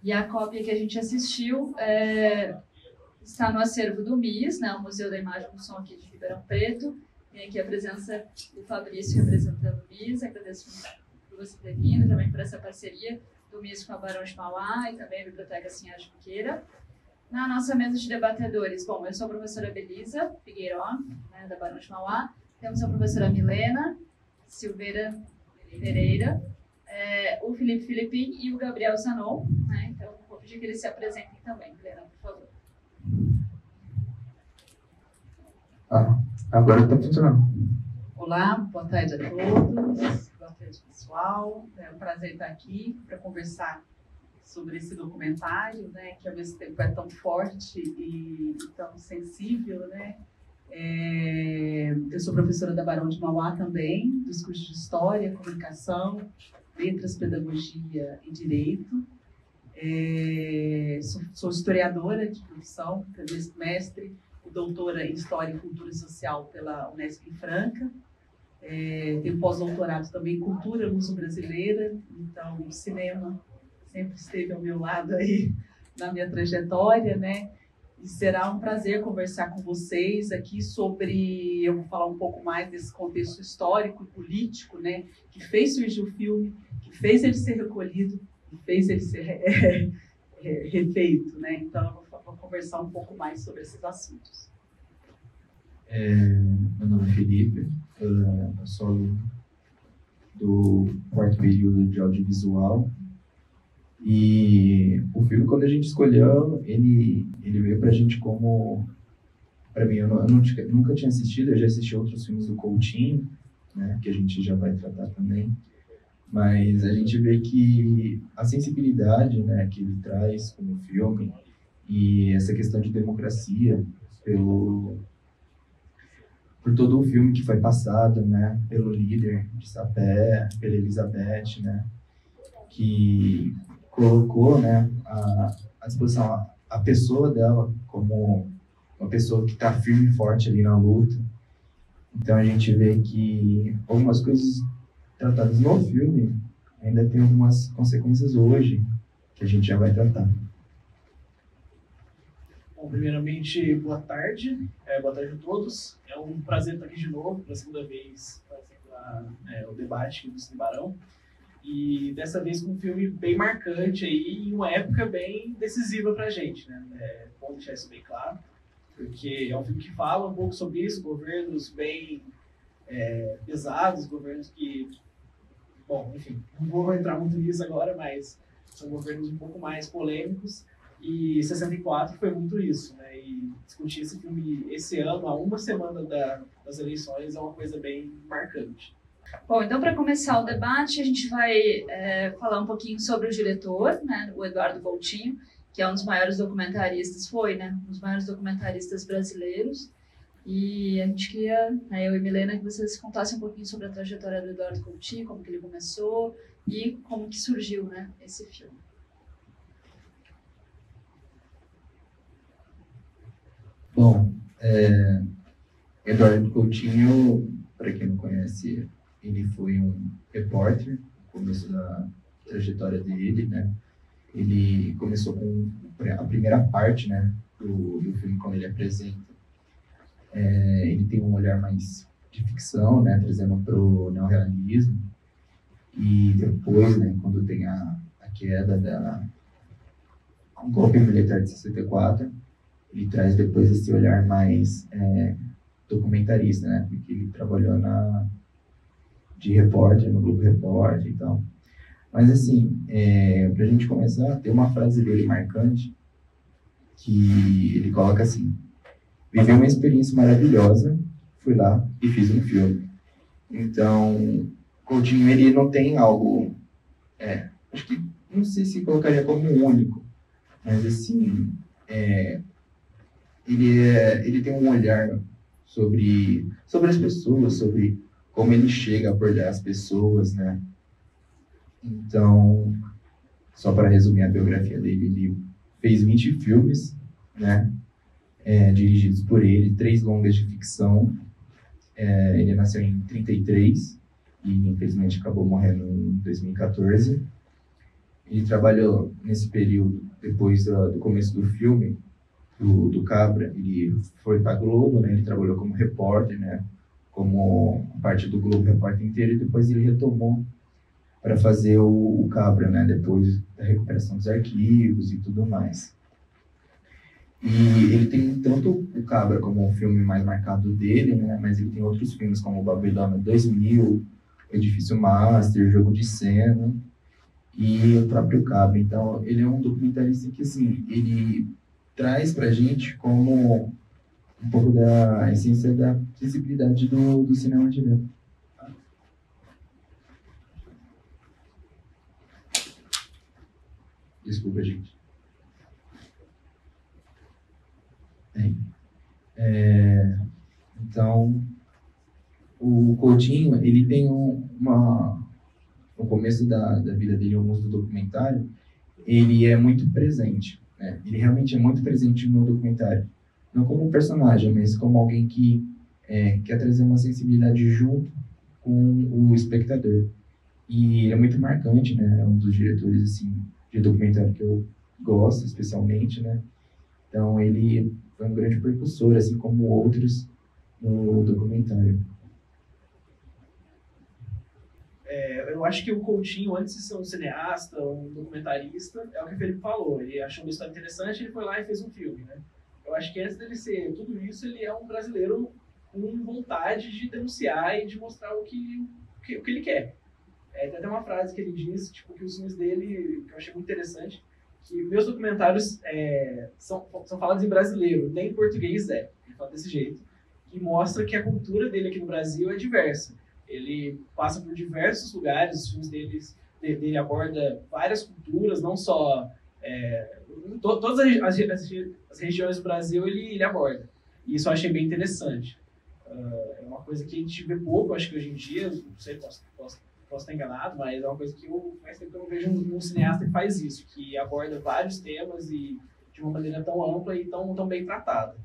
E a cópia que a gente assistiu está no acervo do MIS, né, o Museu da Imagem e do Som aqui de Ribeirão Preto. Tem aqui a presença do Fabrício representando o MIS. Agradeço muito por você ter vindo, também por essa parceria do MIS com a Barão de Mauá e também a Biblioteca Sinhá Junqueira. Na nossa mesa de debatedores, bom, eu sou a professora Belisa Figueiró, né, da Barão de Mauá. Temos a professora Milena Silveira Pereira, o Felipe Filipim e o Gabriel Zanon, né? Então, vou pedir que eles se apresentem também. Milena, por favor. Agora está funcionando. Olá, boa tarde a todos, boa tarde pessoal. É um prazer estar aqui para conversar sobre esse documentário, né, que ao mesmo tempo é tão forte e tão sensível, né? Eu sou professora da Barão de Mauá também, dos cursos de História, Comunicação, Letras, Pedagogia e Direito. Sou historiadora de profissão, mestre e doutora em História e Cultura Social pela Unesp em Franca. Tenho pós-doutorado também em Cultura Luso-Brasileira, então o cinema sempre esteve ao meu lado aí na minha trajetória, né? E será um prazer conversar com vocês aqui sobre, eu vou falar um pouco mais desse contexto histórico e político, né? Que fez surgir o filme, que fez ele ser recolhido, que fez ele ser refeito, né? Então eu vou conversar um pouco mais sobre esses assuntos. Meu nome é Felipe, eu sou aluno do quarto período de audiovisual. E o filme, quando a gente escolheu, ele veio pra gente como... Pra mim, eu nunca tinha assistido, eu já assisti outros filmes do Coutinho, né, que a gente já vai tratar também. Mas a gente vê que a sensibilidade, né, que ele traz como filme e essa questão de democracia por todo o filme que foi passado, né, pelo líder de Sapé, pela Elizabeth, né, que colocou, né, à disposição a pessoa dela como uma pessoa que está firme e forte ali na luta. Então a gente vê que algumas coisas tratadas no filme ainda tem algumas consequências hoje que a gente já vai tratar. Bom, primeiramente, boa tarde a todos. É um prazer estar aqui de novo, pela segunda vez, fazendo o debate do Cine Barão. E dessa vez com um filme bem marcante aí, em uma época bem decisiva pra gente, né? Bom deixar isso bem claro, porque é um filme que fala um pouco sobre isso, governos bem pesados, governos que, bom, enfim, não vou entrar muito nisso agora, mas são governos um pouco mais polêmicos, e 64 foi muito isso, né? E discutir esse filme esse ano, a uma semana das eleições, é uma coisa bem marcante. Bom, então para começar o debate, a gente vai falar um pouquinho sobre o diretor, né, o Eduardo Coutinho, que é um dos maiores documentaristas, um dos maiores documentaristas brasileiros. E a gente queria, eu e Milena, que vocês contassem um pouquinho sobre a trajetória do Eduardo Coutinho, como que ele começou e como que surgiu, né, esse filme. Bom, Eduardo Coutinho, para quem não conhece, ele foi um repórter no começo da trajetória dele, né? Ele começou com a primeira parte, né, do filme, quando ele apresenta. Ele tem um olhar mais de ficção, né, trazendo para o neorrealismo. E depois, né, quando tem a queda do golpe militar de 64, ele traz depois esse olhar mais documentarista, né, porque ele trabalhou de repórter, no Globo Repórter e tal. Mas assim, pra gente começar, tem uma frase dele marcante, que ele coloca assim: vivi uma experiência maravilhosa, fui lá e fiz um filme. Então, Coutinho, ele não tem algo, acho que, não sei se colocaria como único, mas assim, ele tem um olhar sobre as pessoas, sobre como ele chega a abordar as pessoas, né? Então, só para resumir a biografia dele, ele fez 20 filmes, né? Dirigidos por ele, 3 longas de ficção. Ele nasceu em 1933 e, infelizmente, acabou morrendo em 2014. Ele trabalhou nesse período, depois do começo do filme, do Cabra, ele foi para a Globo, né? Ele trabalhou como repórter, né? Como parte do Globo Repórter inteiro, e depois ele retomou para fazer o Cabra, né? Depois da recuperação dos arquivos e tudo mais. E ele tem tanto o Cabra como o filme mais marcado dele, né? Mas ele tem outros filmes como Babilônia 2000, Edifício Master, Jogo de Cena e o próprio Cabra. Então, ele é um documentarista que, assim, ele traz pra gente como um pouco da essência da sensibilidade do cinema chileno. Desculpa, gente. Então, o Coutinho, ele tem no começo da vida dele, o mundo do documentário, ele é muito presente, né? Ele realmente é muito presente no documentário. Não como um personagem, mas como alguém que quer trazer uma sensibilidade junto com o espectador. E ele é muito marcante, né? É um dos diretores, assim, de documentário que eu gosto, especialmente, né? Então, ele foi um grande percussor, assim como outros no documentário. Eu acho que o Coutinho, antes de ser um cineasta, um documentarista, é o que o Felipe falou. Ele achou uma história interessante, ele foi lá e fez um filme, né? Eu acho que antes dele ser tudo isso, ele é um brasileiro com vontade de denunciar e de mostrar o que ele quer. Tem até uma frase que ele diz, tipo, que os filmes dele, que eu achei muito interessante, que meus documentários são falados em brasileiro, nem em português ele fala desse jeito, que mostra que a cultura dele aqui no Brasil é diversa. Ele passa por diversos lugares, os filmes dele abordam várias culturas, não só... todas as regiões do Brasil ele aborda. E isso eu achei bem interessante. É uma coisa que a gente vê pouco, acho que hoje em dia, não sei, posso estar enganado, mas é uma coisa que faz tempo que eu não vejo um cineasta que faz isso, que aborda vários temas e de uma maneira tão ampla e tão bem tratada.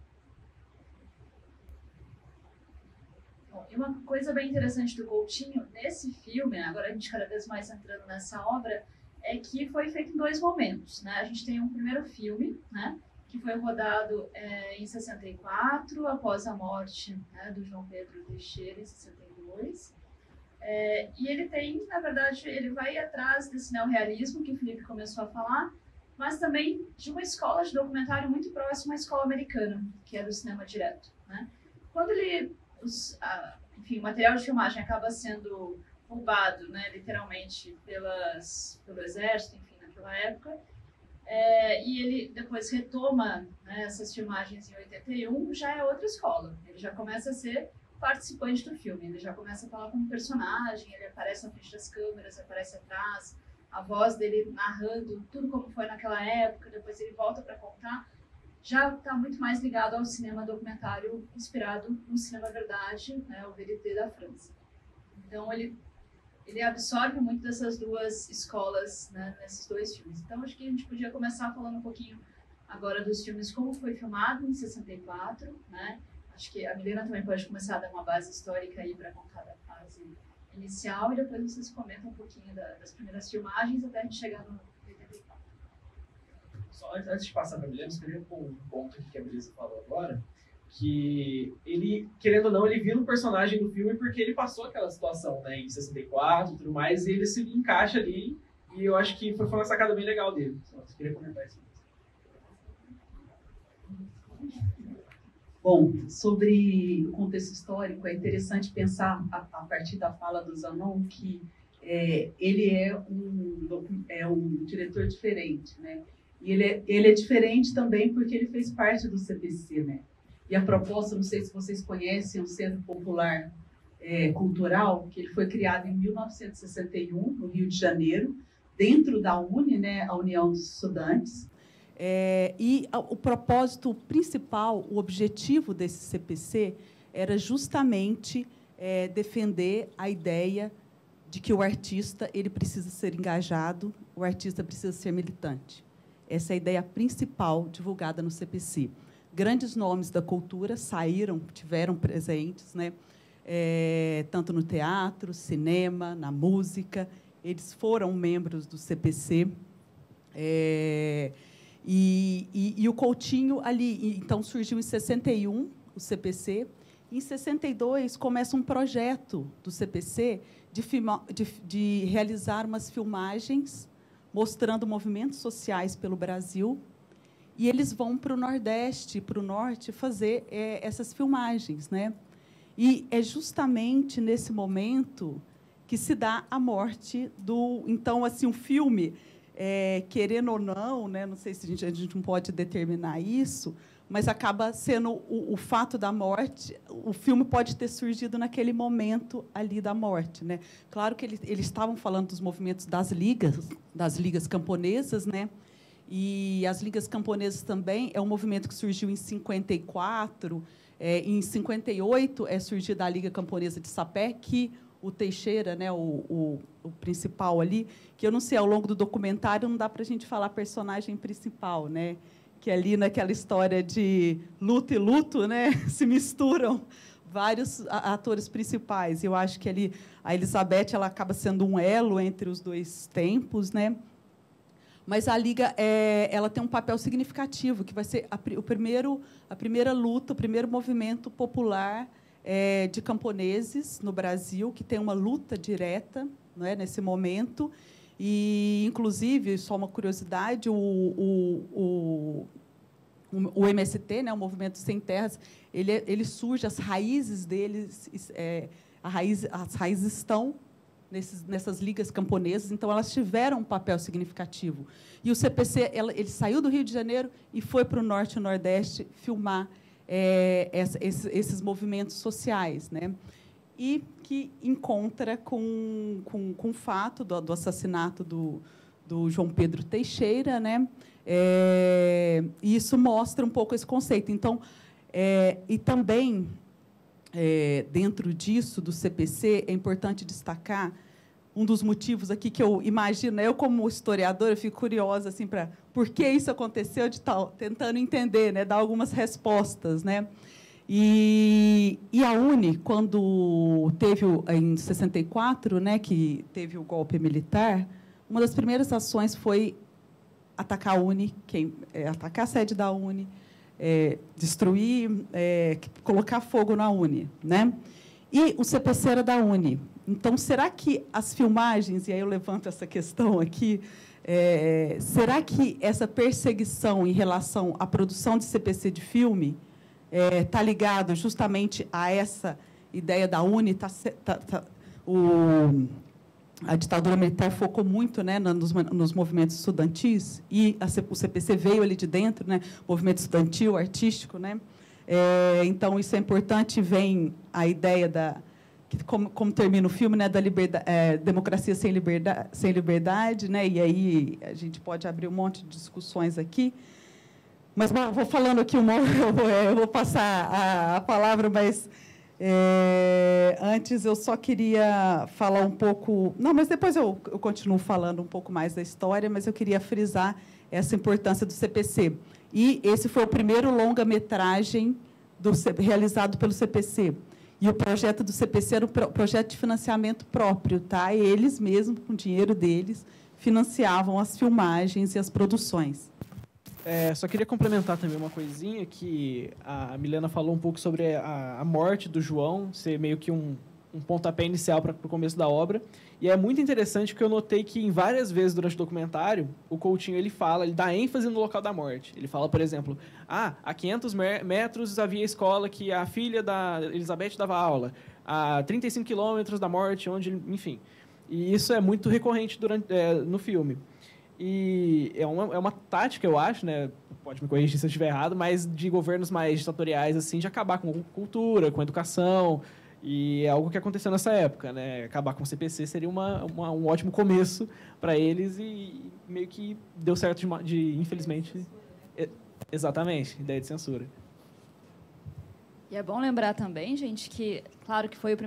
E uma coisa bem interessante do Coutinho, nesse filme, agora a gente cada vez mais entrando nessa obra, é que foi feito em 2 momentos, né? A gente tem um primeiro filme, né, que foi rodado em 64, após a morte, né, do João Pedro Teixeira, em 62. E ele tem, na verdade, ele vai atrás desse neorrealismo que o Felipe começou a falar, mas também de uma escola de documentário muito próxima à escola americana, que é do cinema direto, né? Quando enfim, o material de filmagem acaba sendo roubado, né, literalmente, pelo exército, enfim, naquela época, e ele depois retoma, né, essas filmagens em 81, já é outra escola. Ele já começa a ser participante do filme, ele já começa a falar como personagem, ele aparece na frente das câmeras, aparece atrás, a voz dele narrando tudo como foi naquela época, depois ele volta para contar. Já está muito mais ligado ao cinema documentário inspirado no cinema verdade, né, o Vérité da França. Então, ele absorve muito dessas 2 escolas, né, nesses 2 filmes. Então, acho que a gente podia começar falando um pouquinho agora dos filmes, como foi filmado em 64, né? Acho que a Milena também pode começar a dar uma base histórica aí para contar da fase inicial, e depois vocês comentam um pouquinho das primeiras filmagens até a gente chegar no 84. Só antes de passar para a Milena, eu queria pôr um ponto aqui que a Beleza falou agora, que ele, querendo ou não, ele vira um personagem do filme porque ele passou aquela situação, né, em 64 e tudo mais, e ele se encaixa ali, e eu acho que foi uma sacada bem legal dele. Só queria comentar isso. Bom, sobre o contexto histórico, é interessante pensar, a partir da fala do Zanon, que ele é um diretor diferente, né? E ele é diferente também porque ele fez parte do CPC, né? E a proposta, não sei se vocês conhecem, o Centro Popular Cultural, que ele foi criado em 1961, no Rio de Janeiro, dentro da UNE, né, a União dos Estudantes. E o propósito principal, o objetivo desse CPC era justamente defender a ideia de que o artista ele precisa ser engajado, o artista precisa ser militante. Essa é a ideia principal divulgada no CPC. Grandes nomes da cultura tiveram presentes, né? Tanto no teatro, cinema, na música. Eles foram membros do CPC. E o Coutinho ali, então, surgiu em 61, o CPC. Em 62, começa um projeto do CPC de realizar umas filmagens mostrando movimentos sociais pelo Brasil. E eles vão para o Nordeste, para o Norte, fazer essas filmagens, né? E é justamente nesse momento que se dá a morte do... Então, assim, um filme, querendo ou não, né, não sei se a gente não pode determinar isso, mas acaba sendo o fato da morte, o filme pode ter surgido naquele momento ali da morte, né? Claro que eles estavam falando dos movimentos das ligas camponesas, né? E as ligas camponesas também é um movimento que surgiu em 54, em 58 é surgida a Liga Camponesa de Sapé, que o Teixeira, né, o principal ali, que eu não sei, ao longo do documentário não dá para a gente falar personagem principal, né? Que ali naquela história de luto e luto, né, se misturam vários atores principais. Eu acho que ali a Elizabeth ela acaba sendo um elo entre os dois tempos, né? Mas a Liga ela tem um papel significativo, que vai ser a primeira luta, o primeiro movimento popular de camponeses no Brasil, que tem uma luta direta, não é, nesse momento. E, inclusive, só uma curiosidade, o MST, né, o Movimento Sem Terras, ele surge, as raízes deles, as raízes estão nessas ligas camponesas, então elas tiveram um papel significativo. E o CPC ele saiu do Rio de Janeiro e foi para o Norte e Nordeste filmar esses movimentos sociais, né? E que encontra com o fato do assassinato do João Pedro Teixeira, né? E isso mostra um pouco esse conceito. Então, e também, dentro disso, do CPC, é importante destacar um dos motivos aqui que eu imagino, eu como historiadora, eu fico curiosa assim, para por que isso aconteceu, tentando entender, né, dar algumas respostas, né? E a UNE, quando teve, em 64, né, que teve o golpe militar, uma das primeiras ações foi atacar a UNE, atacar a sede da UNE, destruir, colocar fogo na UNE, né? E o CPC era da UNE. Então, será que as filmagens, e aí eu levanto essa questão aqui, será que essa perseguição em relação à produção de CPC de filme está ligado justamente a essa ideia da UNE? A ditadura militar focou muito, né, nos movimentos estudantis, e o CPC veio ali de dentro, né, movimento estudantil, artístico, né? Então, isso é importante, vem a ideia como termina o filme, né, da democracia sem liberdade, né? E aí a gente pode abrir um monte de discussões aqui. Mas vou falando aqui eu vou passar a palavra, mas antes eu só queria falar um pouco... Não, mas depois eu continuo falando um pouco mais da história, mas eu queria frisar essa importância do CPC. E esse foi o primeiro longa-metragem realizado pelo CPC. E o projeto do CPC era um projeto de financiamento próprio, tá? E eles mesmos, com o dinheiro deles, financiavam as filmagens e as produções. Só queria complementar também uma coisinha, que a Milena falou um pouco sobre a morte do João, ser meio que um pontapé inicial para o começo da obra. E é muito interessante porque eu notei que, em várias vezes durante o documentário, o Coutinho ele dá ênfase no local da morte. Ele fala, por exemplo, a 500 metros havia a escola que a filha da Elizabeth dava aula, a 35 quilômetros da morte, enfim. E isso é muito recorrente no filme. E é uma tática, eu acho, né? Pode me corrigir se eu estiver errado, mas de governos mais ditatoriais, assim, de acabar com cultura, com educação. E é algo que aconteceu nessa época, né? Acabar com o CPC seria um ótimo começo para eles e meio que deu certo infelizmente... Exatamente, ideia de censura. E é bom lembrar também, gente, que, claro que foi o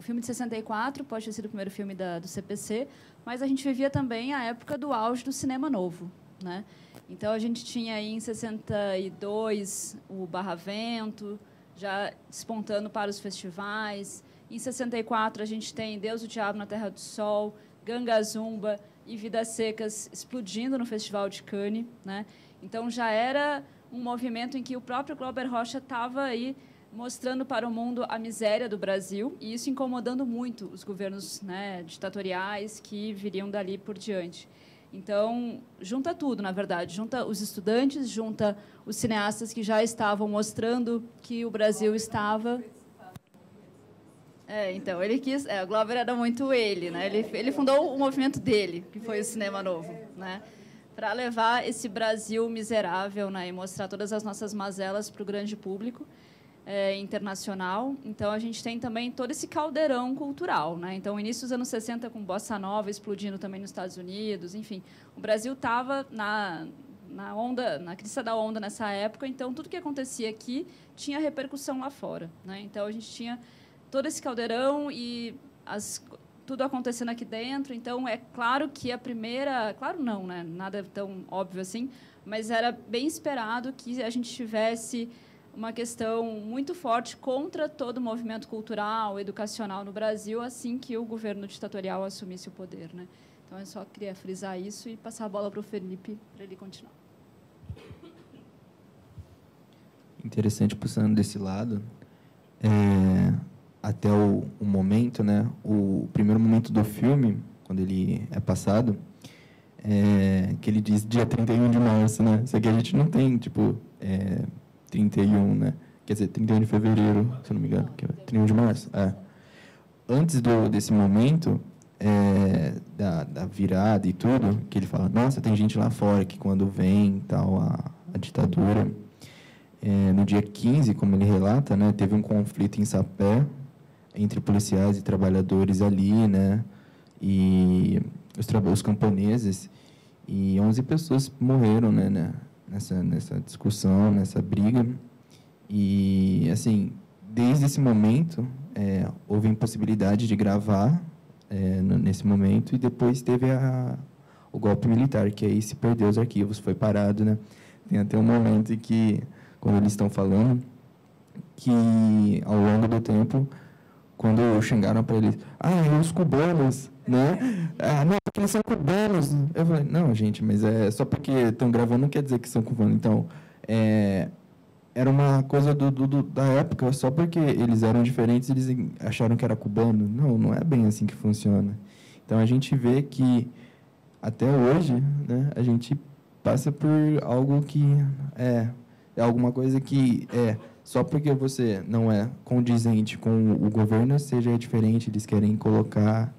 filme de 64, pode ter sido o primeiro filme do CPC, mas a gente vivia também a época do auge do cinema novo, né? Então, a gente tinha aí, em 62, o Barra Vento, já despontando para os festivais. Em 64, a gente tem Deus, o Diabo na Terra do Sol, Ganga Zumba, e Vidas Secas explodindo no Festival de Cannes, né? Então, já era um movimento em que o próprio Glauber Rocha estava aí mostrando para o mundo a miséria do Brasil, e isso incomodando muito os governos, né, ditatoriais que viriam dali por diante. Então, junta tudo, na verdade. Junta os estudantes, junta os cineastas que já estavam mostrando que o Brasil estava... então, ele quis... o Glauber era muito ele, né? Ele fundou o movimento dele, que foi o Cinema Novo, né? Para levar esse Brasil miserável, né? E mostrar todas as nossas mazelas para o grande público internacional. Então, a gente tem também todo esse caldeirão cultural, né? Então, início dos anos 60, com Bossa Nova explodindo também nos Estados Unidos, enfim. O Brasil estava na crista da onda nessa época, então, tudo que acontecia aqui tinha repercussão lá fora, né? Então, a gente tinha todo esse caldeirão e tudo acontecendo aqui dentro. Então, é claro que a primeira... Claro não, né? Nada tão óbvio assim, mas era bem esperado que a gente tivesse uma questão muito forte contra todo o movimento cultural, educacional no Brasil, assim que o governo ditatorial assumisse o poder, né? Então, eu só queria frisar isso e passar a bola para o Felipe, para ele continuar. Interessante, puxando desse lado, até o momento, né? O primeiro momento do filme, quando ele é passado, que ele diz dia 31 de março, né? Isso aqui a gente não tem, tipo... 31, né? Quer dizer, 31 de fevereiro, se eu não me engano. 31 de março. Antes desse momento, da virada e tudo, que ele fala, nossa, tem gente lá fora que quando vem tal, a ditadura... no dia 15, como ele relata, né, teve um conflito em Sapé entre policiais e trabalhadores ali, né? E os camponeses, e 11 pessoas morreram, né? Nessa discussão, nessa briga. E, assim, desde esse momento, houve impossibilidade de gravar nesse momento, e depois teve o golpe militar, que aí se perdeu os arquivos, foi parado, né? Tem até um momento em que, quando eles estão falando, que, ao longo do tempo, quando chegaram para eles, os cubanos, né? Não, porque eles são cubanos. Eu falei, não, gente, mas só porque estão gravando não quer dizer que são cubanos. Então, era uma coisa da época, só porque eles eram diferentes, eles acharam que era cubano. Não, não é bem assim que funciona. Então, a gente vê que, até hoje, né, a gente passa por algo que é alguma coisa que só porque você não é condizente com o governo, seja diferente, eles querem colocar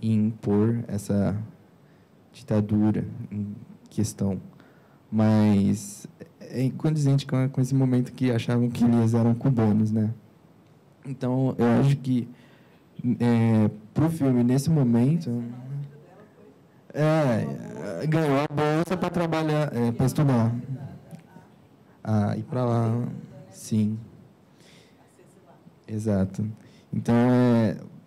e impor essa ditadura em questão. Mas é condizente com esse momento que achavam que eles eram cubanos, né? Então, eu acho que para o filme, nesse momento, ganhou a bolsa para trabalhar, para estudar. Ir para lá, sim. Exato. Então,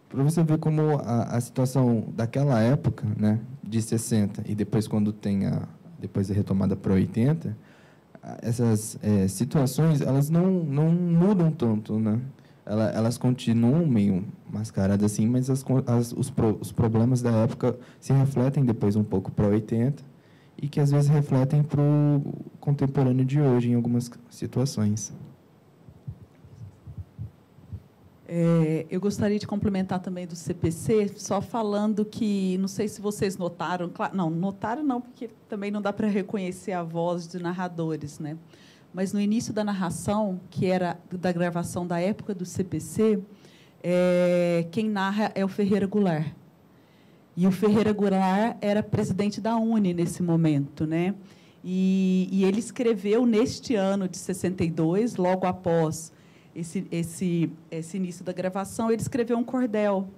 para você ver como a situação daquela época, né, de 60, e depois quando tem depois a retomada para 80, essas situações, elas não mudam tanto, né? Elas continuam meio mascaradas assim, mas os problemas da época se refletem depois um pouco para 80, e que às vezes refletem para o contemporâneo de hoje em algumas situações. Eu gostaria de complementar também do CPC, só falando que, não sei se vocês notaram, não notaram não, porque também não dá para reconhecer a voz de narradores, né? Mas no início da narração, que era da gravação da época do CPC, quem narra é o Ferreira Goulart. E o Ferreira Goulart era presidente da UNE nesse momento, né? E ele escreveu, neste ano de 62, logo após esse início da gravação, ele escreveu um cordel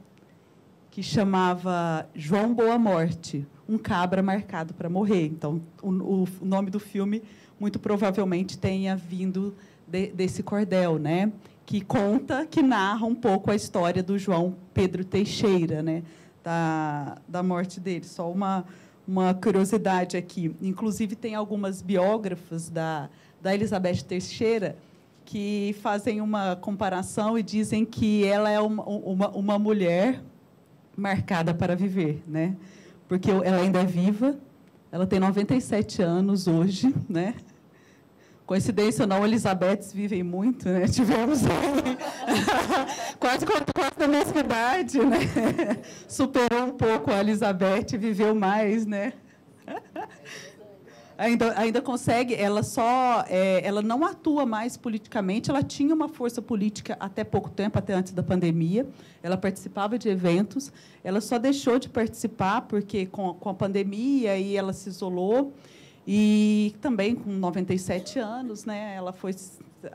que chamava João Boa Morte, um cabra marcado para morrer. Então, o nome do filme, muito provavelmente, tenha vindo desse cordel, né? Que narra um pouco a história do João Pedro Teixeira, né? Da morte dele. Só uma curiosidade aqui. Inclusive, tem algumas biógrafas da Elizabeth Teixeira que fazem uma comparação e dizem que ela é uma mulher marcada para viver, né? porque ela ainda é viva, ela tem 97 anos hoje, né? Coincidência ou não, Elizabeths vivem muito, né? Tivemos quase da mesma idade, né? Superou um pouco a Elizabeth, viveu mais, né? Ainda consegue, ela não atua mais politicamente, ela tinha uma força política até pouco tempo, até antes da pandemia, ela participava de eventos, ela só deixou de participar porque com a pandemia e ela se isolou, e também com 97 anos, né,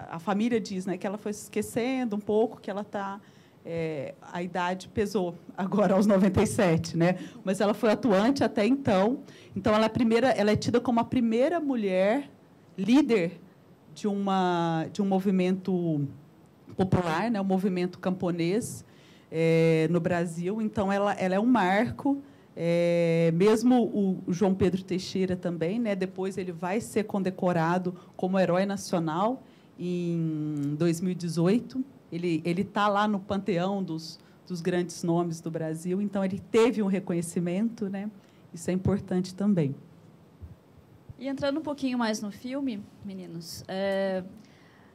a família diz, né, que ela foi se esquecendo um pouco, que ela está... a idade pesou agora aos 97, né? Mas ela foi atuante até então. Então ela é tida como a primeira mulher líder de um movimento popular, né? Um movimento camponês no Brasil. Então ela é um marco. Mesmo o João Pedro Teixeira também, né? Depois ele vai ser condecorado como herói nacional em 2018. Ele está lá no panteão dos grandes nomes do Brasil, então ele teve um reconhecimento, né? Isso é importante também. E entrando um pouquinho mais no filme, meninos,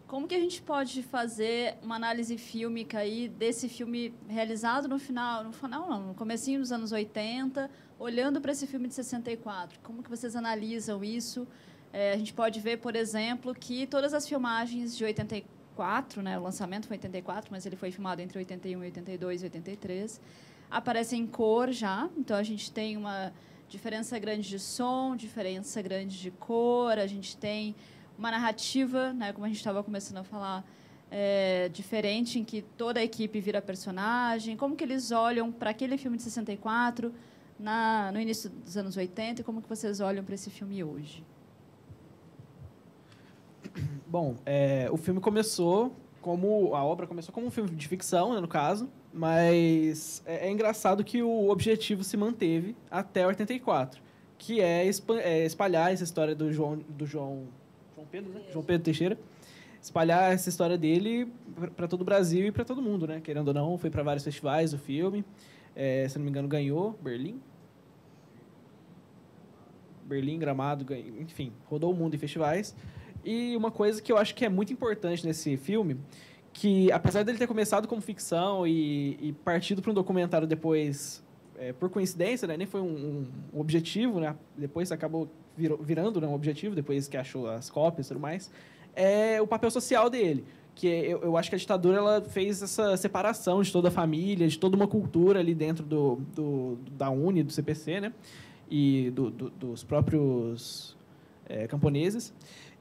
como que a gente pode fazer uma análise fílmica aí desse filme realizado no comecinho dos anos 80, olhando para esse filme de 64? Como que vocês analisam isso? A gente pode ver, por exemplo, que todas as filmagens de 84, né, o lançamento foi em 84, mas ele foi filmado entre 81, 82 e 83. Aparece em cor já, então a gente tem uma diferença grande de som, diferença grande de cor, a gente tem uma narrativa, né, como a gente estava começando a falar, diferente, em que toda a equipe vira personagem. Como que eles olham para aquele filme de 64 no início dos anos 80 e como que vocês olham para esse filme hoje? Bom, a obra começou como um filme de ficção, né, no caso, mas é engraçado que o objetivo se manteve até 84, que é espalhar essa história do João Pedro, né? João Pedro Teixeira, espalhar essa história dele para todo o Brasil e para todo mundo, né? Querendo ou não, foi para vários festivais o filme, se não me engano, ganhou Berlim, Gramado, enfim, rodou o mundo em festivais. E uma coisa que eu acho que é muito importante nesse filme, que apesar dele ter começado como ficção e partido para um documentário depois, por coincidência, né, nem foi um objetivo, né, depois acabou virando, né, um objetivo, depois que achou as cópias e tudo mais, é o papel social dele. Que eu acho que a ditadura ela fez essa separação de toda a família, de toda uma cultura ali dentro da UNE, do CPC, né, e dos próprios camponeses.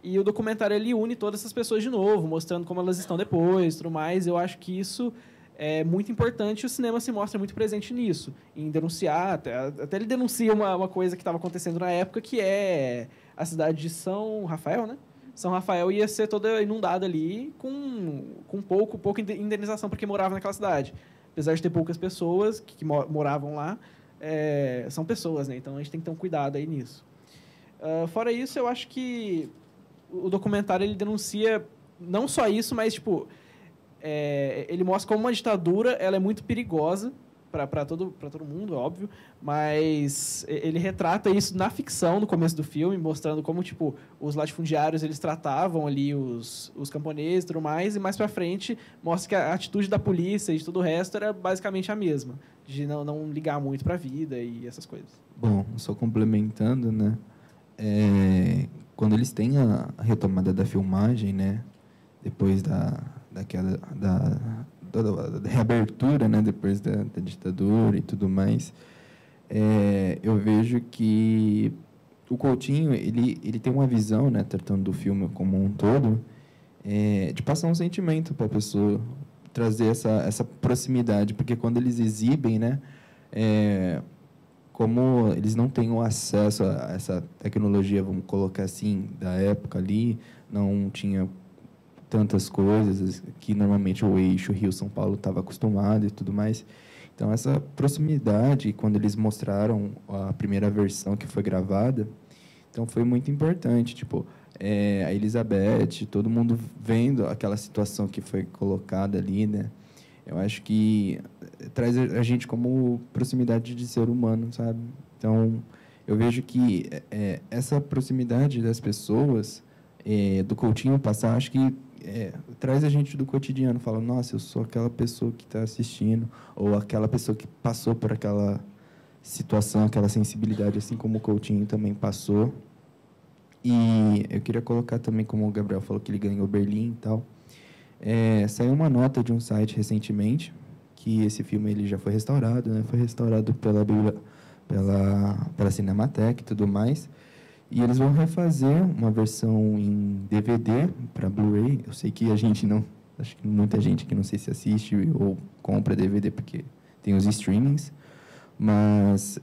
E o documentário ele une todas essas pessoas de novo, mostrando como elas estão depois, tudo mais. Eu acho que isso é muito importante e o cinema se mostra muito presente nisso, em denunciar. Até ele denuncia uma coisa que estava acontecendo na época, que é a cidade de São Rafael, né? São Rafael ia ser toda inundada ali com pouca indenização para quem morava naquela cidade. Apesar de ter poucas pessoas que moravam lá, são pessoas, né? Então a gente tem que ter um cuidado aí nisso. Fora isso, eu acho que o documentário ele denuncia não só isso, mas tipo ele mostra como uma ditadura ela é muito perigosa para todo mundo, é óbvio, mas ele retrata isso na ficção no começo do filme, mostrando como tipo os latifundiários eles tratavam ali os camponeses e tudo mais, e mais para frente mostra que a atitude da polícia e de todo o resto era basicamente a mesma, de não ligar muito para a vida e essas coisas. Bom, só complementando, né? Quando eles têm a retomada da filmagem, né, depois da reabertura, né, depois da ditadura e tudo mais, eu vejo que o Coutinho ele tem uma visão, né, tratando do filme como um todo, de passar um sentimento para a pessoa, trazer essa proximidade, porque quando eles exibem, né, como eles não têm o acesso a essa tecnologia, vamos colocar assim, da época ali, não tinha tantas coisas que normalmente o eixo Rio-São Paulo estava acostumado e tudo mais. Então, essa proximidade, quando eles mostraram a primeira versão que foi gravada, então foi muito importante. Tipo, a Elizabeth, todo mundo vendo aquela situação que foi colocada ali, né? Eu acho que traz a gente como proximidade de ser humano, sabe? Então, eu vejo que essa proximidade das pessoas, do Coutinho passar, acho que traz a gente do cotidiano. Fala, nossa, eu sou aquela pessoa que está assistindo, ou aquela pessoa que passou por aquela situação, aquela sensibilidade, assim como o Coutinho também passou. E eu queria colocar também, como o Gabriel falou, que ele ganhou Berlim e tal. Saiu uma nota de um site recentemente, que esse filme ele já foi restaurado, né? Foi restaurado pela Cinemateca e tudo mais. E eles vão refazer uma versão em DVD para Blu-ray. Eu sei que a gente não... Acho que muita gente que não sei se assiste ou compra DVD, porque tem os streamings. Mas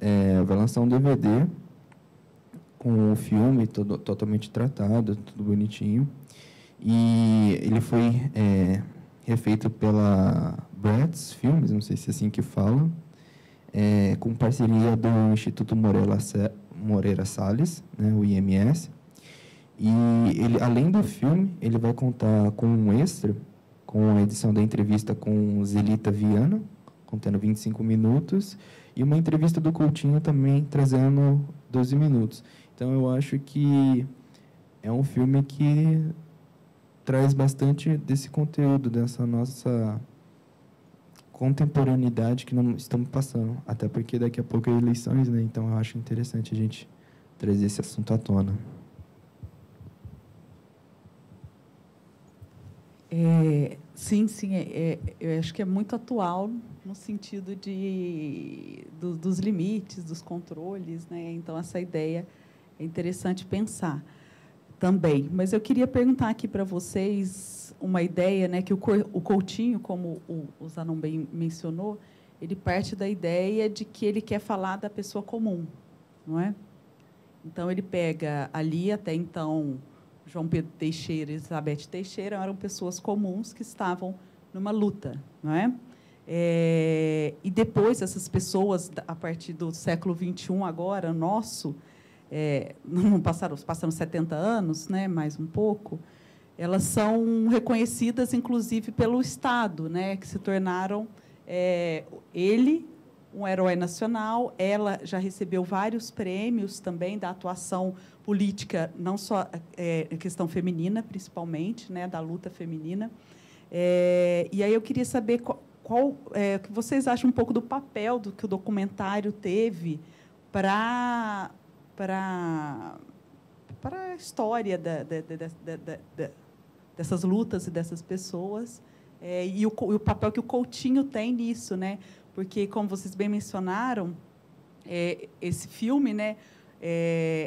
vai lançar um DVD com o filme todo, totalmente tratado, tudo bonitinho. E ele foi refeito pela Bratz Filmes, não sei se é assim que fala, com parceria do Instituto Moreira Salles, né, o IMS. E ele, além do filme, ele vai contar com um extra, com a edição da entrevista com Zelita Viana, contendo 25 minutos, e uma entrevista do Coutinho também, trazendo 12 minutos. Então, eu acho que é um filme que traz bastante desse conteúdo, dessa nossa contemporaneidade que não estamos passando. Até porque daqui a pouco é eleições, né? Então, eu acho interessante a gente trazer esse assunto à tona. Sim, eu acho que é muito atual no sentido dos limites, dos controles, né? Então, essa ideia é interessante pensar também. Mas eu queria perguntar aqui para vocês uma ideia, né, que o Coutinho, como o Zanon bem mencionou, ele parte da ideia de que ele quer falar da pessoa comum, não é? Então, ele pega ali, até então, João Pedro Teixeira e Elizabeth Teixeira eram pessoas comuns que estavam numa luta, não é? E depois, essas pessoas, a partir do século XXI, agora, nosso, não passaram 70 anos, né, mais um pouco, elas são reconhecidas, inclusive, pelo Estado, né, que se tornaram, ele, um herói nacional, ela já recebeu vários prêmios também da atuação política, não só questão feminina, principalmente, né, da luta feminina. E aí eu queria saber qual que vocês acham um pouco do papel do que o documentário teve para a história dessas lutas e dessas pessoas, e o papel que o Coutinho tem nisso, né? Porque, como vocês bem mencionaram, esse filme, né,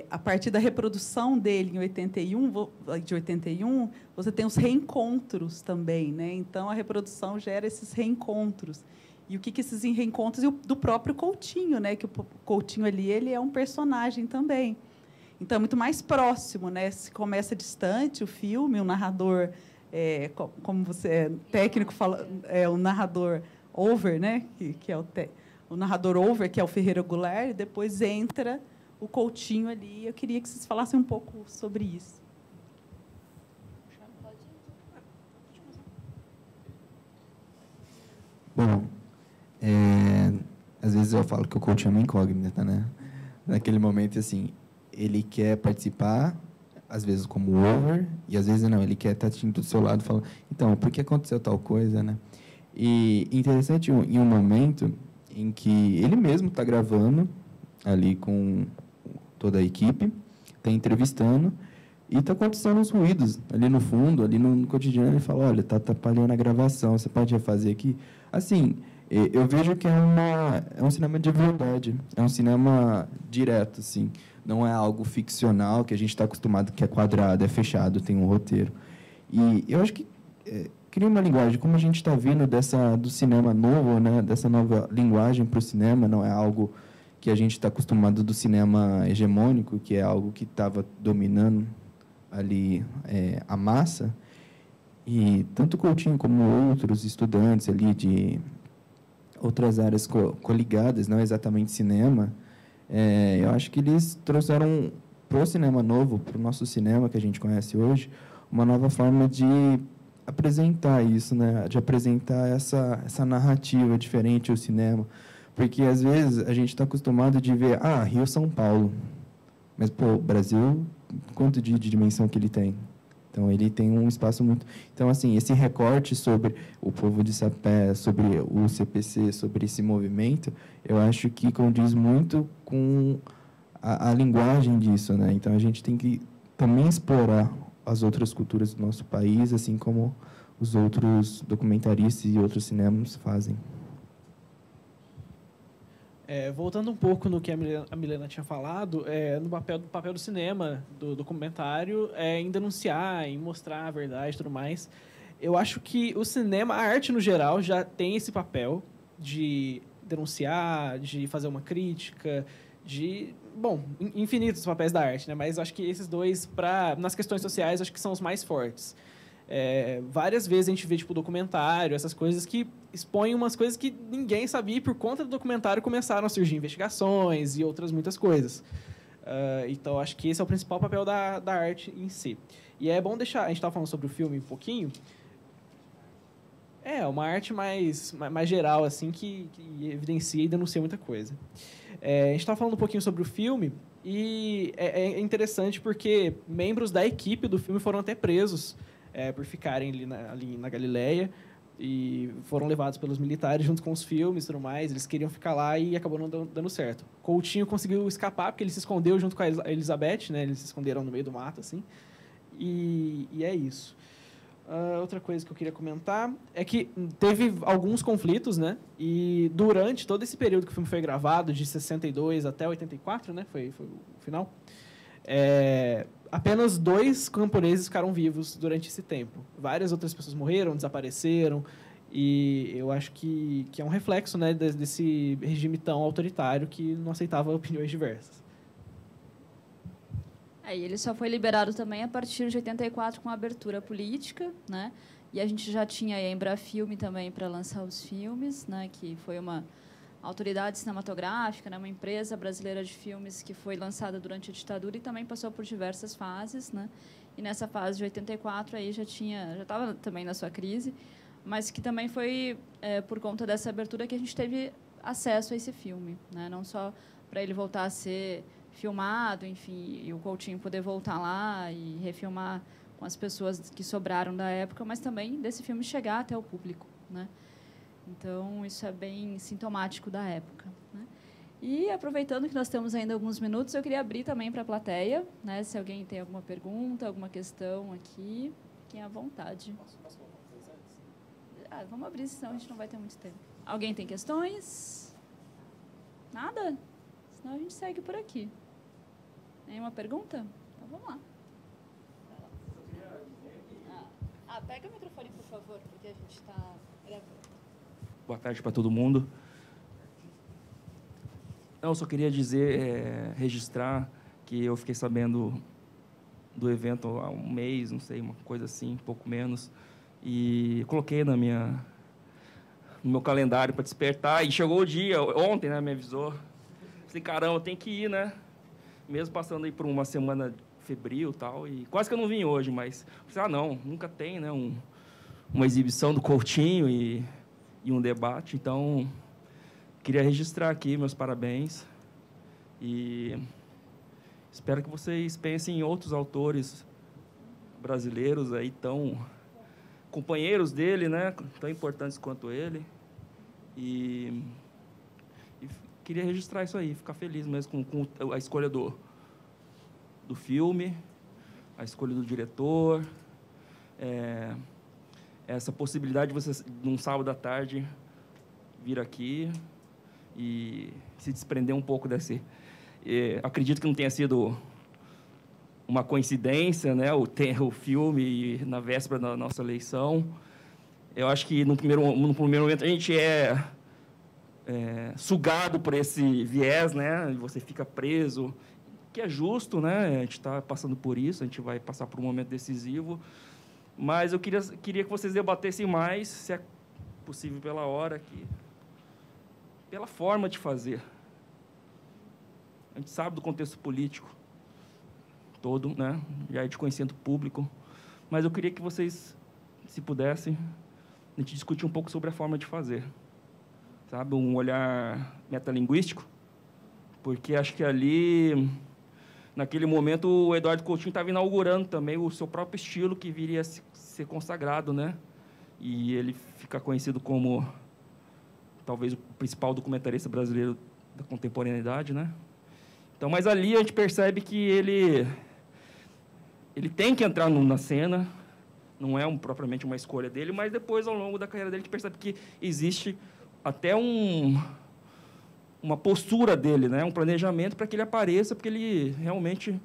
a partir da reprodução dele de 81, você tem os reencontros também, né? Então, a reprodução gera esses reencontros. E o que esses reencontros... E do próprio Coutinho, né? Que o Coutinho ali, ele é um personagem também. Então, é muito mais próximo, né? Se começa distante o filme, o narrador, como você técnico fala, o narrador over, né? Que é o narrador over, que é o Ferreira Goulart, e depois entra o Coutinho ali. Eu queria que vocês falassem um pouco sobre isso. Bom, às vezes eu falo que o Coutinho é uma incógnita, né? Naquele momento, assim, ele quer participar, às vezes como over, e às vezes não, ele quer estar do seu lado, falando, então, por que aconteceu tal coisa, né? E interessante, em um momento em que ele mesmo está gravando, ali com toda a equipe, está entrevistando, e está acontecendo uns ruídos ali no fundo, ali no cotidiano. Ele fala, olha, está atrapalhando a gravação, você pode refazer aqui? Assim, eu vejo que é um cinema de verdade, é um cinema direto, assim, não é algo ficcional, que a gente está acostumado, que é quadrado, é fechado, tem um roteiro. E eu acho que cria uma linguagem, como a gente está vendo do cinema novo, né, dessa nova linguagem para o cinema, não é algo que a gente está acostumado do cinema hegemônico, que é algo que estava dominando ali a massa. E tanto Coutinho como outros estudantes ali de outras áreas coligadas, não exatamente cinema, eu acho que eles trouxeram para o cinema novo, para o nosso cinema que a gente conhece hoje, uma nova forma de apresentar isso, né? De apresentar essa narrativa diferente ao cinema. Porque, às vezes, a gente está acostumado de ver, Rio, São Paulo. Mas, pô, o Brasil, quanto de dimensão que ele tem? Então, ele tem um espaço muito... Então, assim, esse recorte sobre o povo de Sapé, sobre o CPC, sobre esse movimento, eu acho que condiz muito com a linguagem disso, né? Então, a gente tem que também explorar as outras culturas do nosso país, assim como os outros documentaristas e outros cinemas fazem. Voltando um pouco no que a Milena tinha falado, no papel do cinema, do documentário, em denunciar, em mostrar a verdade e tudo mais, eu acho que o cinema, a arte no geral, já tem esse papel de denunciar, de fazer uma crítica, infinitos papéis da arte, né? Mas eu acho que esses dois, nas questões sociais, acho que são os mais fortes. Várias vezes a gente vê, tipo, documentário, essas coisas que expõem umas coisas que ninguém sabia e por conta do documentário começaram a surgir investigações e outras muitas coisas. Então, acho que esse é o principal papel da arte em si. E é bom deixar... A gente estava falando sobre o filme um pouquinho. Uma arte mais geral, assim, que evidencia e denuncia muita coisa. A gente estava falando um pouquinho sobre o filme e é interessante porque membros da equipe do filme foram até presos por ficarem ali na Galileia e foram levados pelos militares junto com os filmes e tudo mais. Eles queriam ficar lá e acabou não dando certo. Coutinho conseguiu escapar porque ele se escondeu junto com a Elizabeth, né? Eles se esconderam no meio do mato, assim. E é isso. Outra coisa que eu queria comentar é que teve alguns conflitos, né? E durante todo esse período que o filme foi gravado, de 62 até 84, né? Foi o final. Apenas 2 camponeses ficaram vivos durante esse tempo. Várias outras pessoas morreram, desapareceram, e eu acho que é um reflexo, né, desse regime tão autoritário que não aceitava opiniões diversas. E ele só foi liberado também a partir de 84 com a abertura política, né? E a gente já tinha a Embrafilme também para lançar os filmes, né? Que foi uma autoridade cinematográfica, né? Uma empresa brasileira de filmes que foi lançada durante a ditadura e também passou por diversas fases, né? E nessa fase de 84 aí já estava também na sua crise, mas que também foi por conta dessa abertura que a gente teve acesso a esse filme, né? Não só para ele voltar a ser filmado, enfim, e o Coutinho poder voltar lá e refilmar com as pessoas que sobraram da época, mas também desse filme chegar até o público, né? Então, isso é bem sintomático da época, né? E, aproveitando que nós temos ainda alguns minutos, eu queria abrir também para a plateia, né? Se alguém tem alguma pergunta, alguma questão aqui, fiquem à vontade. Posso colocar uma coisa antes? Vamos abrir, senão a gente não vai ter muito tempo. Alguém tem questões? Nada? Senão a gente segue por aqui. Nenhuma pergunta? Então, vamos lá. Pega o microfone, por favor, porque a gente está gravando. Boa tarde para todo mundo. Eu só queria dizer, registrar que eu fiquei sabendo do evento há um mês, não sei, uma coisa assim, um pouco menos, e coloquei no meu calendário para despertar, e chegou o dia, ontem, né, me avisou. Falei, caramba, tem que ir, né? Mesmo passando aí por uma semana febril e tal, e quase que eu não vim hoje, mas falei, não, nunca tem, né, uma exibição do Coutinho e um debate, então queria registrar aqui meus parabéns e espero que vocês pensem em outros autores brasileiros aí tão companheiros dele, né, tão importantes quanto ele, e queria registrar isso aí, ficar feliz mesmo com a escolha do filme, a escolha do diretor, essa possibilidade de você, num sábado à tarde, vir aqui e se desprender um pouco desse... acredito que não tenha sido uma coincidência, né, o filme na véspera da nossa eleição. Eu acho que, no primeiro momento, a gente sugado por esse viés, né, e você fica preso, que é justo, né, a gente está passando por isso, a gente vai passar por um momento decisivo, mas eu queria que vocês debatessem mais, se é possível pela hora, pela forma de fazer. A gente sabe do contexto político todo, né, já é de conhecimento público, mas eu queria que vocês, se pudessem, a gente discutir um pouco sobre a forma de fazer. sabe, um olhar metalinguístico, porque acho que ali, naquele momento, o Eduardo Coutinho estava inaugurando também o seu próprio estilo que viria a ser consagrado, né? E ele fica conhecido como talvez o principal documentarista brasileiro da contemporaneidade, né? Então, mas ali a gente percebe que ele tem que entrar na cena, não é propriamente uma escolha dele, mas depois, ao longo da carreira dele, a gente percebe que existe até uma postura dele, né? Um planejamento para que ele apareça, porque ele realmente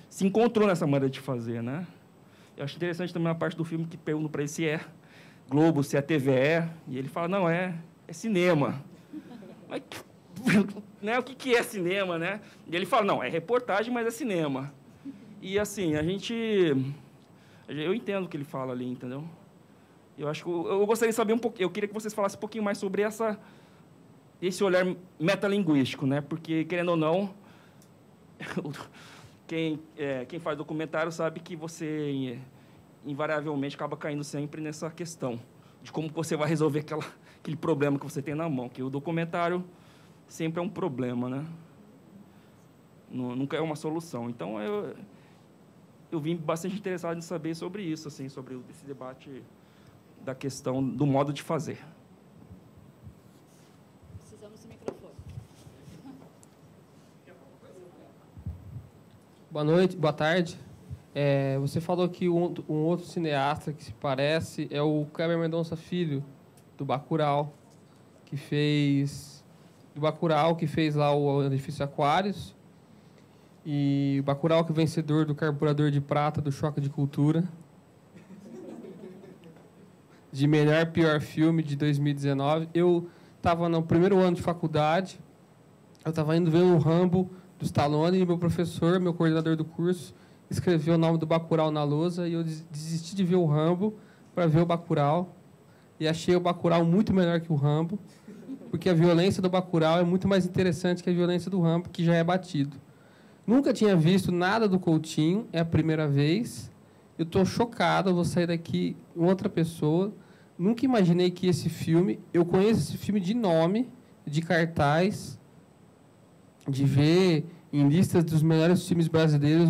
se encontrou nessa maneira de fazer, né? Eu acho interessante também a parte do filme que pergunta para ele se é Globo, se é TVE, e ele fala, não, é cinema. Mas, né, o que é cinema, né? E ele fala, não, é reportagem, mas é cinema. E, assim, eu entendo o que ele fala ali, entendeu? Eu acho que eu gostaria de saber um pouco, eu queria que vocês falassem um pouquinho mais sobre esse olhar metalinguístico, né? Porque, querendo ou não, quem faz documentário sabe que você invariavelmente acaba caindo sempre nessa questão de como você vai resolver aquele problema que você tem na mão, que o documentário sempre é um problema, né? Nunca é uma solução. Então, eu vim bastante interessado em saber sobre isso, assim, sobre esse debate da questão do modo de fazer. Precisamos do microfone. Boa noite, boa tarde. Você falou que um outro cineasta que se parece é o Kleber Mendonça Filho, do Bacurau, que fez lá o Edifício Aquários, e o Bacurau, que é vencedor do Carburador de Prata do Choque de Cultura, de melhor pior filme de 2019. Eu estava no primeiro ano de faculdade, eu estava indo ver o Rambo do Stallone, e meu professor, meu coordenador do curso, escreveu o nome do Bacurau na lousa, e eu desisti de ver o Rambo para ver o Bacurau, e achei o Bacurau muito melhor que o Rambo, porque a violência do Bacurau é muito mais interessante que a violência do Rambo, que já é batido. Nunca tinha visto nada do Coutinho, é a primeira vez. Eu estou chocado, eu vou sair daqui outra pessoa. Nunca imaginei que esse filme... Eu conheço esse filme de nome, de cartaz, de ver em listas dos melhores filmes brasileiros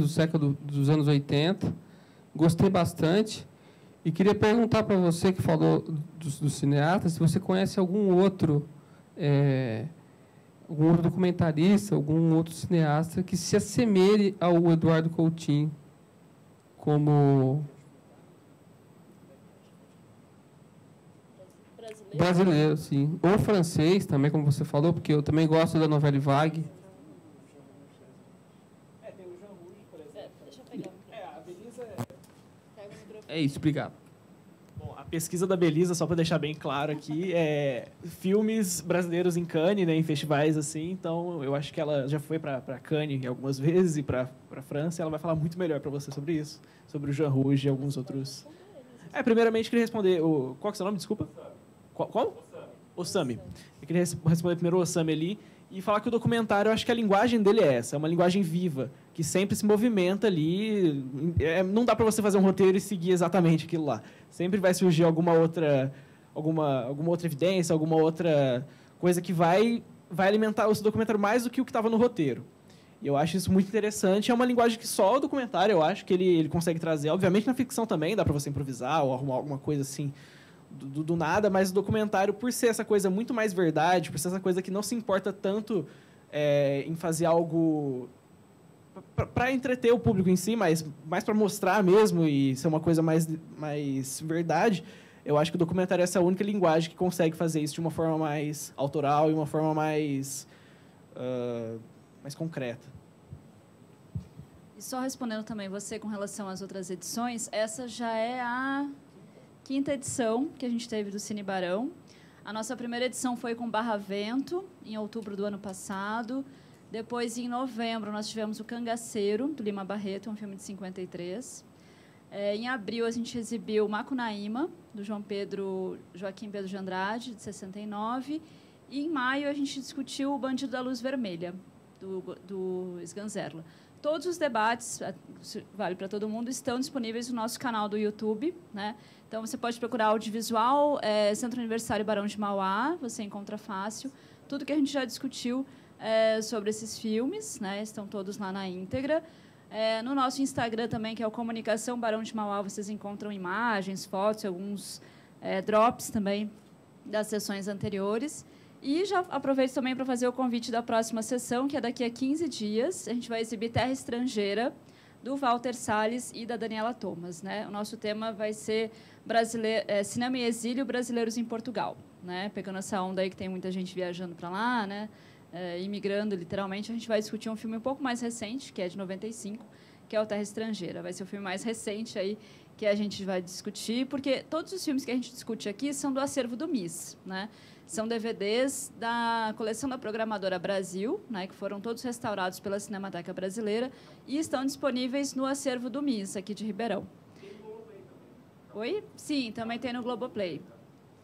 dos anos 80. Gostei bastante. E queria perguntar para você, que falou dos cineastas, se você conhece algum outro documentarista, algum outro cineasta que se assemelhe ao Eduardo Coutinho como brasileiro, sim. Ou francês também, como você falou, porque eu também gosto da Nouvelle Vague. Tem o Jean Rouge, por exemplo. Deixa eu pegar. A Belisa É isso, obrigado. Bom, a pesquisa da Belisa, só para deixar bem claro aqui, é filmes brasileiros em Cannes, né, em festivais assim. Então, eu acho que ela já foi para Cannes algumas vezes e para França. Ela vai falar muito melhor para você sobre isso, sobre o Jean Rouge e alguns outros. Primeiramente, eu queria responder. Qual que é o seu nome? Desculpa. Qual? Osami. Eu queria responder primeiro o Osami ali e falar que o documentário, eu acho que a linguagem dele é essa, é uma linguagem viva, que sempre se movimenta ali. Não dá para você fazer um roteiro e seguir exatamente aquilo lá. Sempre vai surgir alguma outra evidência, alguma outra coisa que vai alimentar o seu documentário mais do que o que estava no roteiro. E eu acho isso muito interessante. É uma linguagem que só o documentário, eu acho que ele consegue trazer. Obviamente, na ficção também dá para você improvisar ou arrumar alguma coisa assim do nada, mas o documentário, por ser essa coisa muito mais verdade, por ser essa coisa que não se importa tanto em fazer algo para entreter o público em si, mas mais para mostrar mesmo e ser uma coisa mais verdade, eu acho que o documentário é essa única linguagem que consegue fazer isso de uma forma mais autoral e uma forma mais concreta. E só respondendo também você com relação às outras edições, essa já é a 5ª edição que a gente teve do Cine Barão. A nossa primeira edição foi com Barra Vento, em outubro do ano passado. Depois, em novembro, nós tivemos o Cangaceiro, do Lima Barreto, um filme de 53. Em abril, a gente exibiu Macunaíma, do Joaquim Pedro de Andrade, de 69. E, em maio, a gente discutiu O Bandido da Luz Vermelha, do Sganzerla. todos os debates, vale para todo mundo, estão disponíveis no nosso canal do YouTube, né? Então, você pode procurar audiovisual, Centro Universitário Barão de Mauá, você encontra fácil. Tudo que a gente já discutiu sobre esses filmes, né? Estão todos lá na íntegra. No nosso Instagram também, que é o Comunicação Barão de Mauá, vocês encontram imagens, fotos, alguns drops também das sessões anteriores. E já aproveito também para fazer o convite da próxima sessão, que é daqui a 15 dias. A gente vai exibir Terra Estrangeira, do Walter Salles e da Daniela Thomas, né? O nosso tema vai ser Cinema e Exílio Brasileiros em Portugal, né? Pegando essa onda aí que tem muita gente viajando para lá, né? Imigrando, literalmente. A gente vai discutir um filme um pouco mais recente, que é de 95, que é o Terra Estrangeira. Vai ser o filme mais recente aí que a gente vai discutir, porque todos os filmes que a gente discute aqui são do acervo do MIS, né? São DVDs da coleção da Programadora Brasil, né, que foram todos restaurados pela Cinemateca Brasileira e estão disponíveis no acervo do MIS, aqui de Ribeirão. Tem no Globoplay também? Oi? Sim, também tem no Globoplay.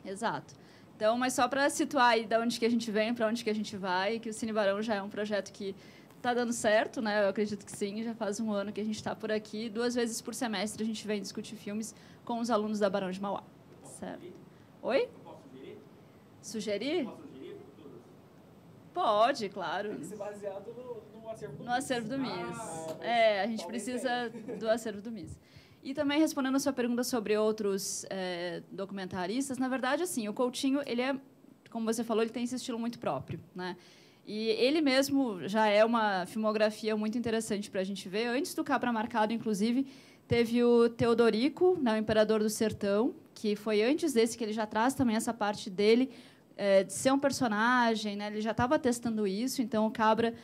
Exato. Então, mas só para situar aí de onde que a gente vem, para onde que a gente vai, que o Cine Barão já é um projeto que está dando certo, né? Eu acredito que sim, já faz um ano que a gente está por aqui. 2 vezes por semestre a gente vem discutir filmes com os alunos da Barão de Mauá. Certo. Oi? Sugerir? Pode, claro. Tem que ser baseado no acervo do MIS. A gente precisa do acervo do MIS. E também, respondendo a sua pergunta sobre outros documentaristas, na verdade, assim, o Coutinho, ele como você falou, ele tem esse estilo muito próprio, né? E ele mesmo já é uma filmografia muito interessante para a gente ver. Antes do Cabra Marcado, inclusive, teve o Teodorico, né, o Imperador do Sertão, que foi antes desse, que ele já traz também essa parte dele, de ser um personagem, né? Ele já estava testando isso, então o Cabra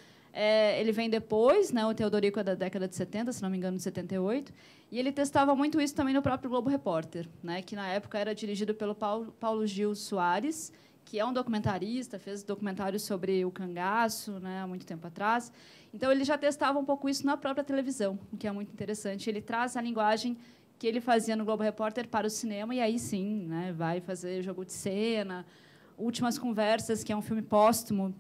ele vem depois, né? O Teodorico é da década de 70, se não me engano, de 78, e ele testava muito isso também no próprio Globo Repórter, né? Que na época era dirigido pelo Paulo Gil Soares, que é um documentarista, fez documentários sobre o cangaço, né, há muito tempo atrás. Então, ele já testava um pouco isso na própria televisão, o que é muito interessante. Ele traz a linguagem que ele fazia no Globo Repórter para o cinema, e aí sim, né, vai fazer Jogo de Cena, Últimas Conversas, que é um filme póstumo,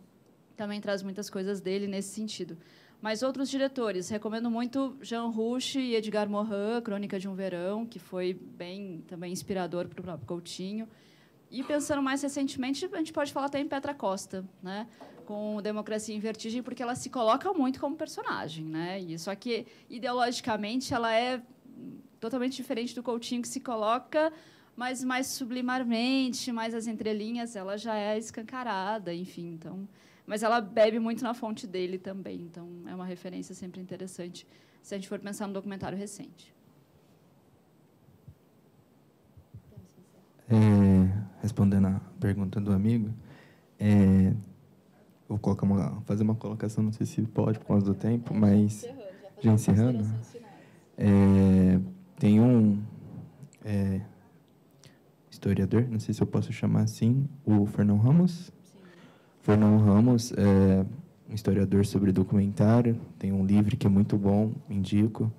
também traz muitas coisas dele nesse sentido. Mas outros diretores, recomendo muito Jean Rouch e Edgar Morin, Crônica de um Verão, que foi bem também inspirador para o próprio Coutinho. E, pensando mais recentemente, a gente pode falar até em Petra Costa, né, com Democracia em Vertigem, porque ela se coloca muito como personagem, né? E só que, ideologicamente, ela é totalmente diferente do Coutinho, que se coloca, mas mais sublimarmente, mais as entrelinhas, ela já é escancarada, enfim. Então, mas ela bebe muito na fonte dele também, então é uma referência sempre interessante, se a gente for pensar no documentário recente. Respondendo a pergunta do amigo, vou fazer uma colocação, não sei se pode por causa do tempo, mas já encerrando, tem um historiador, não sei se eu posso chamar assim, o Fernão Ramos. Fernão Ramos é um historiador sobre documentário, tem um livro que é muito bom, indico.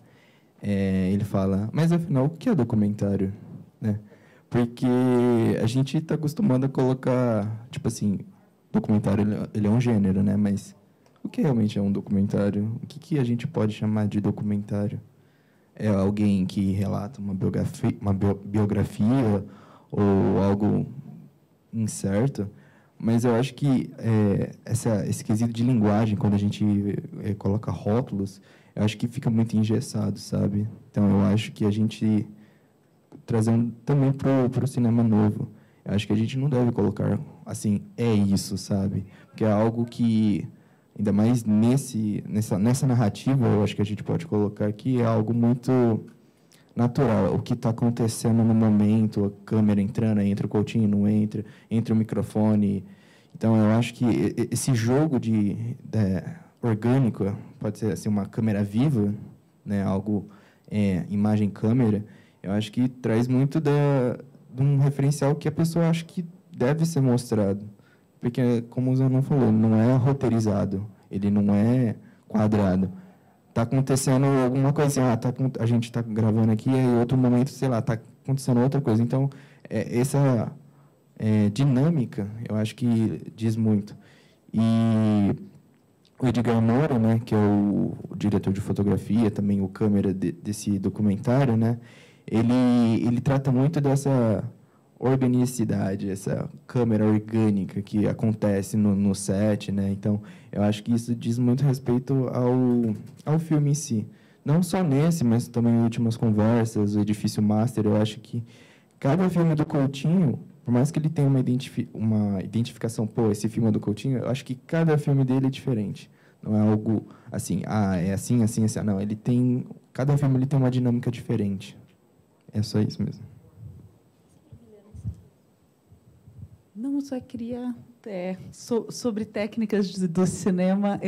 Ele fala, mas afinal, o que é documentário, né? Porque a gente está acostumado a colocar, tipo assim, documentário ele é um gênero, né? Mas o que realmente é um documentário? O que a gente pode chamar de documentário? É alguém que relata uma biografia ou algo incerto? Mas eu acho que esse quesito de linguagem, quando a gente coloca rótulos, eu acho que fica muito engessado, sabe? Então, eu acho que a gente, trazendo também para o cinema novo, eu acho que a gente não deve colocar, assim, é isso, sabe? Porque é algo que, ainda mais nessa narrativa, eu acho que a gente pode colocar que é algo muito natural. O que está acontecendo no momento, a câmera entrando, entra o Coutinho, não entra, entra o microfone. Então, eu acho que esse jogo orgânico, pode ser assim, uma câmera viva, né, algo imagem-câmera, eu acho que traz muito de um referencial que a pessoa acha que deve ser mostrado. Porque, como o Zanon falou, não é roteirizado, ele não é quadrado. Está acontecendo alguma coisa assim, a gente está gravando aqui, e em outro momento, sei lá, está acontecendo outra coisa. Então, essa dinâmica, eu acho que diz muito. E o Edgar Moura, né, que é o diretor de fotografia, também o câmera desse documentário, né, ele trata muito dessa organicidade, essa câmera orgânica que acontece no set, né? Então, eu acho que isso diz muito respeito ao filme em si. Não só nesse, mas também em Últimas Conversas, o Edifício Master. Eu acho que cada filme do Coutinho, por mais que ele tenha uma identificação, pô, esse filme é do Coutinho, eu acho que cada filme dele é diferente. Não é algo assim, é assim, assim, assim. Não, cada filme ele tem uma dinâmica diferente. É só isso mesmo. Não, só queria... sobre técnicas do cinema,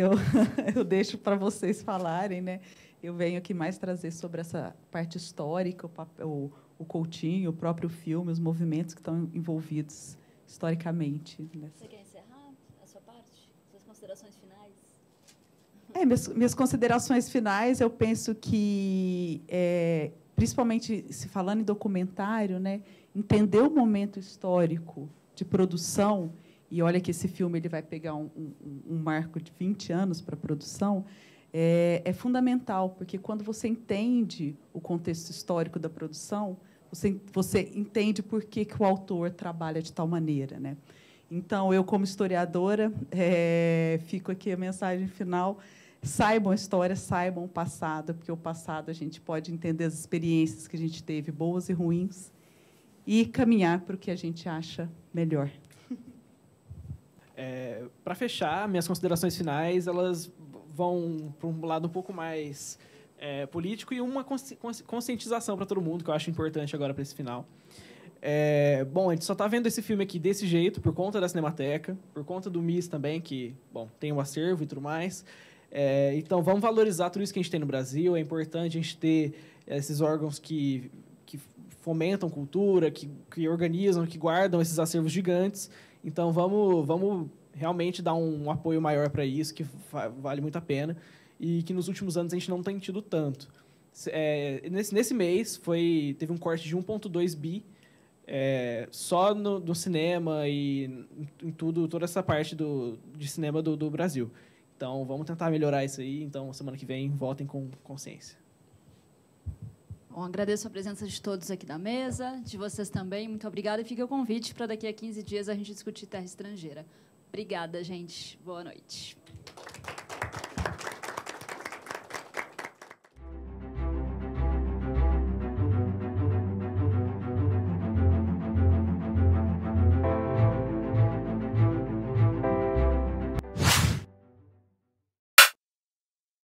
eu deixo para vocês falarem, né? Eu venho aqui mais trazer sobre essa parte histórica, o Coutinho, o próprio filme, os movimentos que estão envolvidos historicamente. Você quer encerrar a sua parte? Suas considerações finais? Minhas considerações finais, eu penso que, principalmente se falando em documentário, né, entender o momento histórico de produção, e olha que esse filme ele vai pegar um marco de 20 anos para a produção, é fundamental, porque quando você entende o contexto histórico da produção, você entende por que o autor trabalha de tal maneira, né? Então, eu, como historiadora, fico aqui a mensagem final: saibam a história, saibam o passado, porque o passado a gente pode entender as experiências que a gente teve, boas e ruins, e caminhar para o que a gente acha melhor. Para fechar, minhas considerações finais, elas vão para um lado um pouco mais político e uma conscientização para todo mundo, que eu acho importante agora para esse final. Bom, a gente só está vendo esse filme aqui desse jeito por conta da Cinemateca, por conta do MIS também, que, bom, tem um acervo e tudo mais. Então, vamos valorizar tudo isso que a gente tem no Brasil. É importante a gente ter esses órgãos que fomentam cultura, que organizam, que guardam esses acervos gigantes. Então, vamos realmente dar um apoio maior para isso, que vale muito a pena, e que nos últimos anos a gente não tem tido tanto. Nesse mês, teve um corte de 1,2 bi, só no cinema e em toda essa parte de cinema do Brasil. Então, vamos tentar melhorar isso aí. Então, semana que vem, votem com consciência. Bom, agradeço a presença de todos aqui da mesa, de vocês também. Muito obrigada. E fica o convite para daqui a 15 dias a gente discutir terra estrangeira. Obrigada, gente. Boa noite.